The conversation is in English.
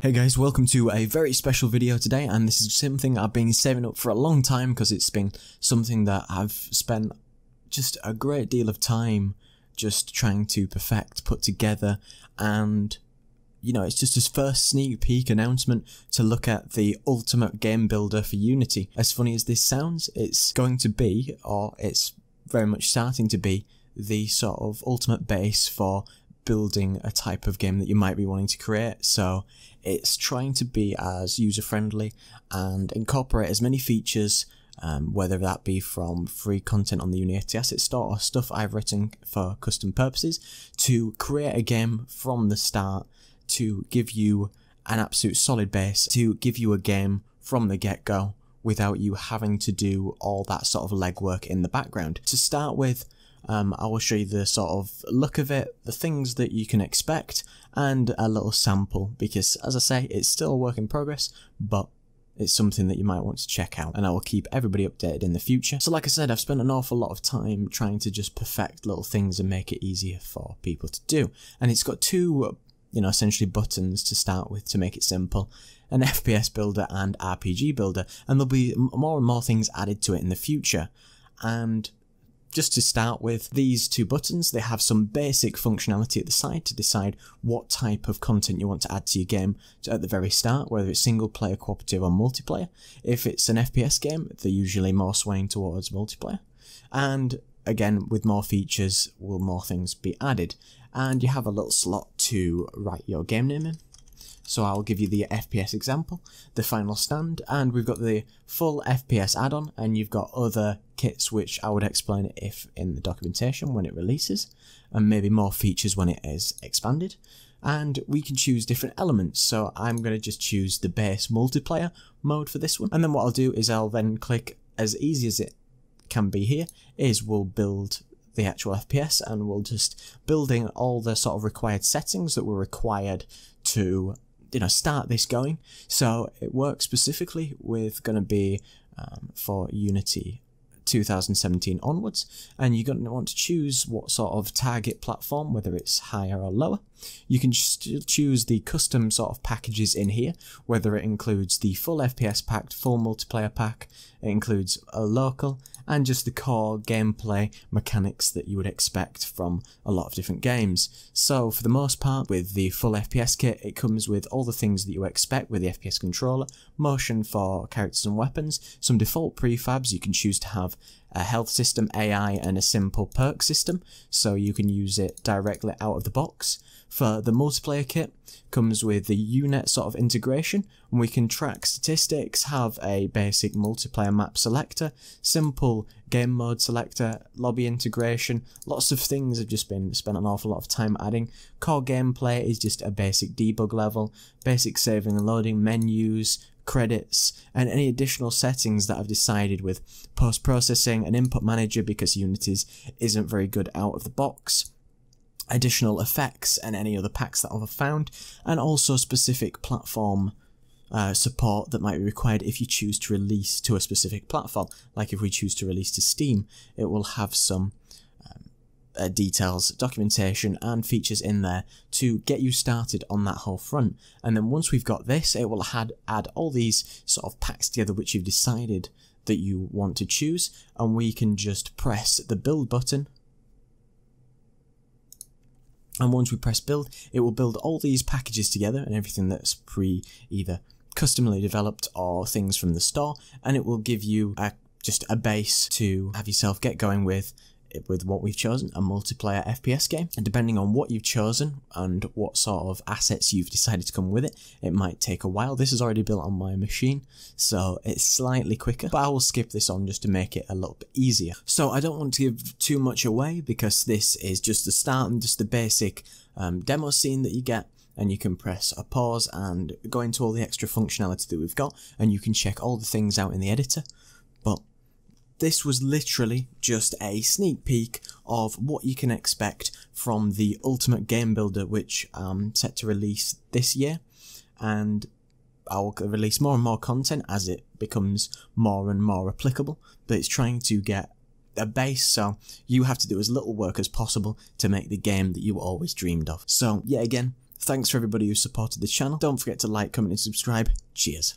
Hey guys, welcome to a very special video today, and this is something I've been saving up for a long time because it's been something that I've spent just a great deal of time just trying to perfect, put together, and you know, it's just his first sneak peek announcement to look at the ultimate game builder for Unity. As funny as this sounds, it's going to be, or it's very much starting to be, the sort of ultimate base for building a type of game that you might be wanting to create. So it's trying to be as user-friendly and incorporate as many features, whether that be from free content on the Unity Asset Store or stuff I've written for custom purposes, to create a game from the start, to give you an absolute solid base, to give you a game from the get-go without you having to do all that sort of legwork in the background. To start with, I will show you the sort of look of it, the things that you can expect, and a little sample, because as I say, it's still a work in progress, but it's something that you might want to check out, and I will keep everybody updated in the future. So like I said, I've spent an awful lot of time trying to just perfect little things and make it easier for people to do. And it's got two, essentially buttons to start with to make it simple. An FPS builder and RPG builder, and there'll be more and more things added to it in the future. And just to start with, these two buttons, they have some basic functionality at the side to decide what type of content you want to add to your game at the very start, whether it's single player, cooperative or multiplayer. If it's an FPS game, they're usually more swaying towards multiplayer. And again, with more features, will more things be added. And you have a little slot to write your game name in. So I'll give you the FPS example, the Final Stand, and we've got the full FPS add-on, and you've got other kits which I would explain if in the documentation when it releases, and maybe more features when it is expanded. And we can choose different elements, so I'm going to just choose the base multiplayer mode for this one. And then what I'll do is I'll then click, as easy as it can be here, is we'll build the actual FPS, and we'll just building all the sort of required settings that were required to start this going. So it works specifically with going to be for Unity 2017 onwards, and you're going to want to choose what sort of target platform, whether it's higher or lower. You can just choose the custom sort of packages in here, whether it includes the full FPS pack, full multiplayer pack, it includes a local, and just the core gameplay mechanics that you would expect from a lot of different games. So for the most part, with the full FPS kit, it comes with all the things that you expect with the FPS controller, motion for characters and weapons, some default prefabs. You can choose to have a health system, AI, and a simple perk system, so you can use it directly out of the box. For the multiplayer kit, comes with the UNet sort of integration, and we can track statistics, have a basic multiplayer map selector, simple game mode selector, lobby integration, lots of things have just been spent an awful lot of time adding. Core gameplay is just a basic debug level, basic saving and loading, menus, credits, and any additional settings that I've decided with post-processing, an input manager because Unity isn't very good out of the box, additional effects and any other packs that I've found, and also specific platform support that might be required if you choose to release to a specific platform. Like if we choose to release to Steam, it will have some details, documentation and features in there to get you started on that whole front. And then once we've got this, it will add all these sort of packs together which you've decided that you want to choose, and we can just press the build button. And once we press build, it will build all these packages together and everything that's either customly developed or things from the store, and it will give you just a base to have yourself get going with what we've chosen, a multiplayer FPS game. And depending on what you've chosen and what sort of assets you've decided to come with it, it might take a while. This is already built on my machine, so it's slightly quicker, but I will skip this on just to make it a little bit easier. So I don't want to give too much away because this is just the start and just the basic demo scene that you get, and you can press a pause and go into all the extra functionality that we've got, and you can check all the things out in the editor. But this was literally just a sneak peek of what you can expect from the Ultimate Game Builder, which I'm set to release this year, and I'll release more and more content as it becomes more and more applicable, but it's trying to get a base, so you have to do as little work as possible to make the game that you always dreamed of. So yeah, again, Thanks for everybody who supported the channel. Don't forget to like, comment and subscribe. Cheers.